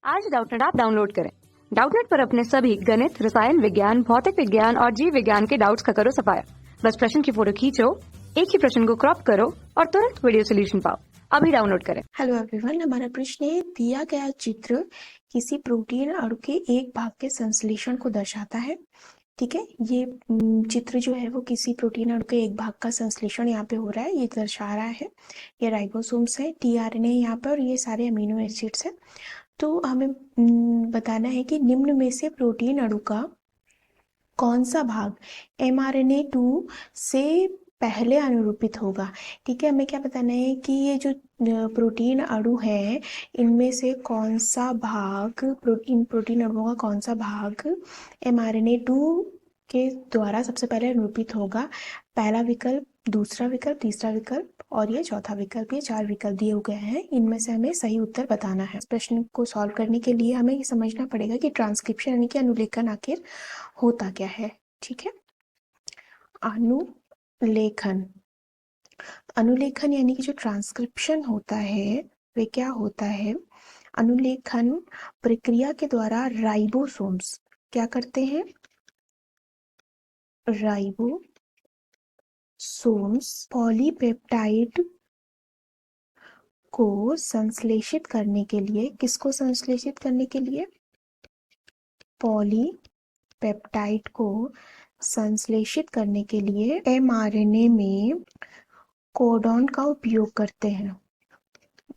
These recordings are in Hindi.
आज डाउटनेट ऐप डाउनलोड करें। डाउटनेट पर अपने सभी गणित, रसायन विज्ञान, भौतिक विज्ञान और जीव विज्ञान के डाउट्स का करो सफाया। बस प्रश्न की फोटो खींचो, एक ही प्रश्न को क्रॉप करो और तुरंत वीडियो सोल्यूशन पाओ। अभी डाउनलोड करें। हेलो एवरीवन, हमारा प्रश्न है दिया गया चित्र किसी प्रोटीन अणु के एक भाग के संश्लेषण को दर्शाता है। ठीक है, ये चित्र जो है वो किसी प्रोटीन अणु के एक भाग का संश्लेषण यहाँ पे हो रहा है, ये दर्शा रहा है। ये राइबोसोम्स है, टीआरएनए यहाँ पे और ये सारे अमीनो एसिड्स है। तो हमें बताना है कि निम्न में से प्रोटीन अणु का कौन सा भाग mRNA-2 से पहले अनुरूपित होगा। ठीक है, हमें क्या बताना है कि ये जो प्रोटीन अणु है इनमें से कौन सा भाग प्रोटीन अणुओं का कौन सा भाग mRNA-2 के द्वारा सबसे पहले अनुरूपित होगा। पहला विकल्प, दूसरा विकल्प, तीसरा विकल्प और ये चौथा विकल्प, ये 4 विकल्प दिए गए हैं। इनमें से हमें सही उत्तर बताना है। इस प्रश्न को सॉल्व करने के लिए हमें ये समझना पड़ेगा कि ट्रांसक्रिप्शन यानी कि अनुलेखन आखिर होता क्या है। ठीक है, अनुलेखन अनुलेखन यानी कि जो ट्रांसक्रिप्शन होता है वे क्या होता है। अनुलेखन प्रक्रिया के द्वारा राइबोसोम्स क्या करते हैं, राइबोसोम्स पॉलीपेप्टाइड को संश्लेषित करने के लिए, किसको संश्लेषित करने के लिए, पॉलीपेप्टाइड को संश्लेषित करने के लिए mRNA में कोडॉन का उपयोग करते हैं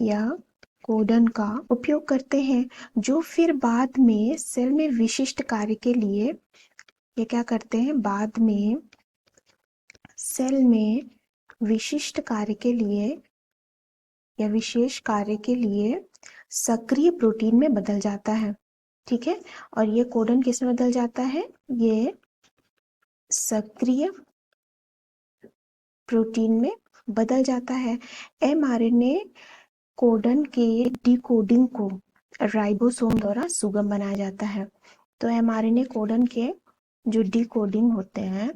या कोडन का उपयोग करते हैं, जो फिर बाद में सेल में विशिष्ट कार्य के लिए, ये क्या करते हैं, बाद में सेल में विशिष्ट कार्य के लिए या विशेष कार्य के लिए सक्रिय प्रोटीन में बदल जाता है। ठीक है, और ये कोडन किस में बदल जाता है, ये सक्रिय प्रोटीन में बदल जाता है। mRNA कोडन के डिकोडिंग को राइबोसोम द्वारा सुगम बनाया जाता है। तो mRNA कोडन के जो डिकोडिंग होते हैं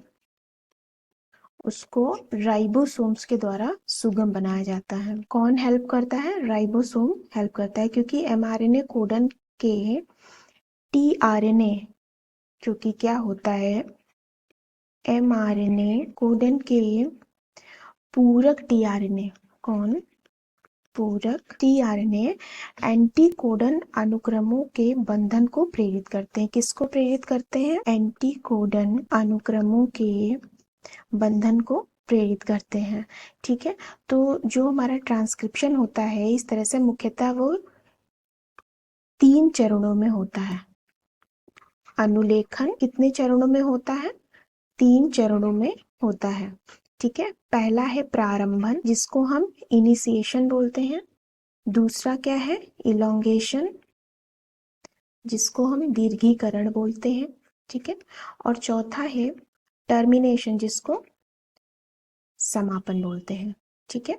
उसको राइबोसोम्स के द्वारा सुगम बनाया जाता है। कौन हेल्प करता है, राइबोसोम हेल्प करता है, क्योंकि mRNA कोडन के tRNA, क्योंकि क्या होता है, mRNA कोडन के पूरक tRNA, कौन, पूरक tRNA एंटीकोडन अनुक्रमों के बंधन को प्रेरित करते हैं। किसको प्रेरित करते हैं, एंटीकोडन अनुक्रमों के बंधन को प्रेरित करते हैं। ठीक है, तो जो हमारा ट्रांसक्रिप्शन होता है इस तरह से मुख्यतः वो 3 चरणों में होता है। अनुलेखन कितने चरणों में होता है, 3 चरणों में होता है। ठीक है, पहला है प्रारंभन, जिसको हम इनिशिएशन बोलते हैं। दूसरा क्या है, इलोंगेशन, जिसको हम दीर्घीकरण बोलते हैं। ठीक है, और चौथा है टर्मिनेशन, जिसको समापन बोलते हैं। ठीक है,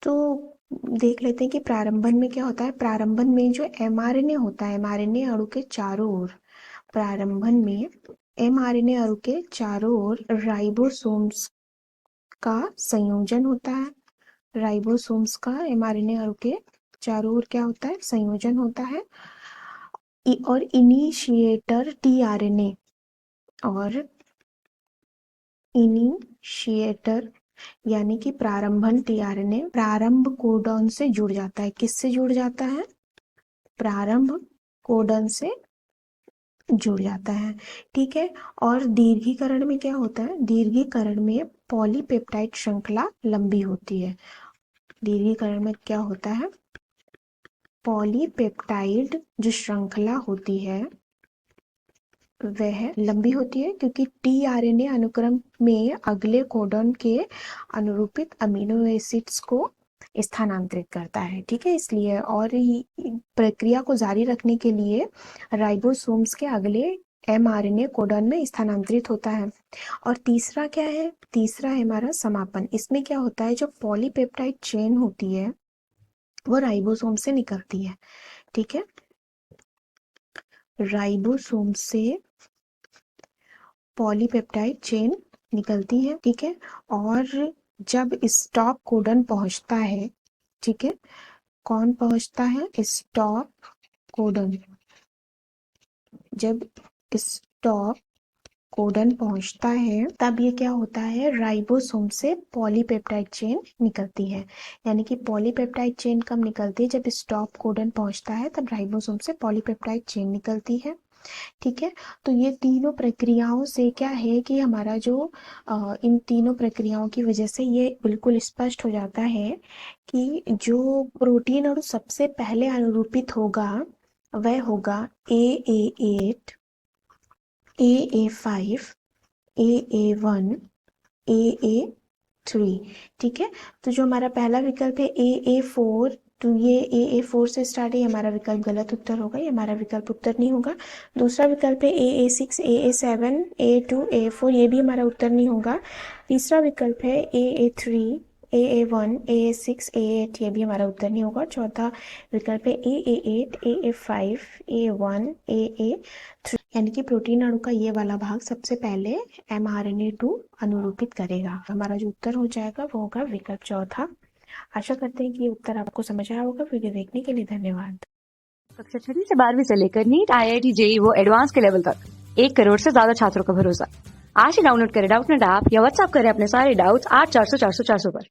तो देख लेते हैं कि प्रारंभन में क्या होता है। प्रारंभन में जो mRNA होता है, mRNA अणु के चारों ओर, प्रारंभन में mRNA अणु के चारों ओर राइबोसोम्स का संयोजन होता है। राइबोसोम्स का mRNA अणु के चारों ओर क्या होता है, संयोजन होता है। और इनिशिएटर tRNA और इनिशिएटर यानी कि प्रारंभन tRNA प्रारंभ कोडॉन से जुड़ जाता है। किससे जुड़ जाता है, प्रारंभ कोडॉन से जुड़ जाता है। ठीक है, और दीर्घीकरण में क्या होता है, दीर्घीकरण में पॉलीपेप्टाइड श्रृंखला लंबी होती है। दीर्घीकरण में क्या होता है, पॉलीपेप्टाइड जो श्रृंखला होती है वह लंबी होती है, क्योंकि tRNA अनुक्रम में अगले कोडॉन के अनुरूपित अमीनो एसिड्स को स्थानांतरित करता है। ठीक है, इसलिए और प्रक्रिया को जारी रखने के लिए राइबोसोम्स के अगले mRNA कोडॉन में स्थानांतरित होता है। और तीसरा क्या है, तीसरा है हमारा समापन। इसमें क्या होता है, जो पॉलीपेप्टाइड चेन होती है वो राइबोसोम से निकलती है। ठीक है, राइबोसोम से पॉलीपेप्टाइड चेन निकलती है। ठीक है, और जब स्टॉप कोडन पहुंचता है, ठीक है, कौन पहुंचता है, स्टॉप कोडन, जब स्टॉप कोडन पहुंचता है तब ये क्या होता है, राइबोसोम से पॉलीपेप्टाइड चेन निकलती है। यानी कि पॉलीपेप्टाइड चेन कब निकलती है, जब स्टॉप कोडन पहुंचता है तब राइबोसोम से पॉलीपेप्टाइड चेन निकलती है। ठीक है, तो ये तीनों प्रक्रियाओं से क्या है कि हमारा जो इन तीनों प्रक्रियाओं की वजह से ये बिल्कुल स्पष्ट हो जाता है कि जो प्रोटीन अणु सबसे पहले अनुरूपित होगा वह होगा AA8, AA5, AA1, AA3। ठीक है, तो जो हमारा पहला विकल्प है AA4, तो ये AA4 से स्टार्ट है, ये हमारा विकल्प गलत उत्तर होगा, ये हमारा विकल्प उत्तर नहीं होगा। दूसरा विकल्प है AA6, AA7, AA2, AA4, ये भी हमारा उत्तर नहीं होगा। तीसरा विकल्प है AA3, AA1, AA6, AA8, ये भी हमारा उत्तर नहीं होगा। चौथा विकल्प है AA8, AA5, AA1, AA3, यानी कि प्रोटीन अणु का ये वाला भाग सबसे पहले mRNA2 अनुरूपित करेगा। हमारा जो उत्तर हो जाएगा वो होगा विकल्प चौथा। आशा करते हैं कि ये उत्तर आपको समझ आया होगा। वीडियो देखने के लिए धन्यवाद। कक्षा 6वीं से 12वीं से लेकर नीट, IIT, JEE वो एडवांस के लेवल तक 1 करोड़ से ज्यादा छात्रों का भरोसा। आज ही डाउनलोड करें डाउटनेट ऐप या व्हाट्सएप करें अपने सारे डाउट्स 8400 400 400 पर।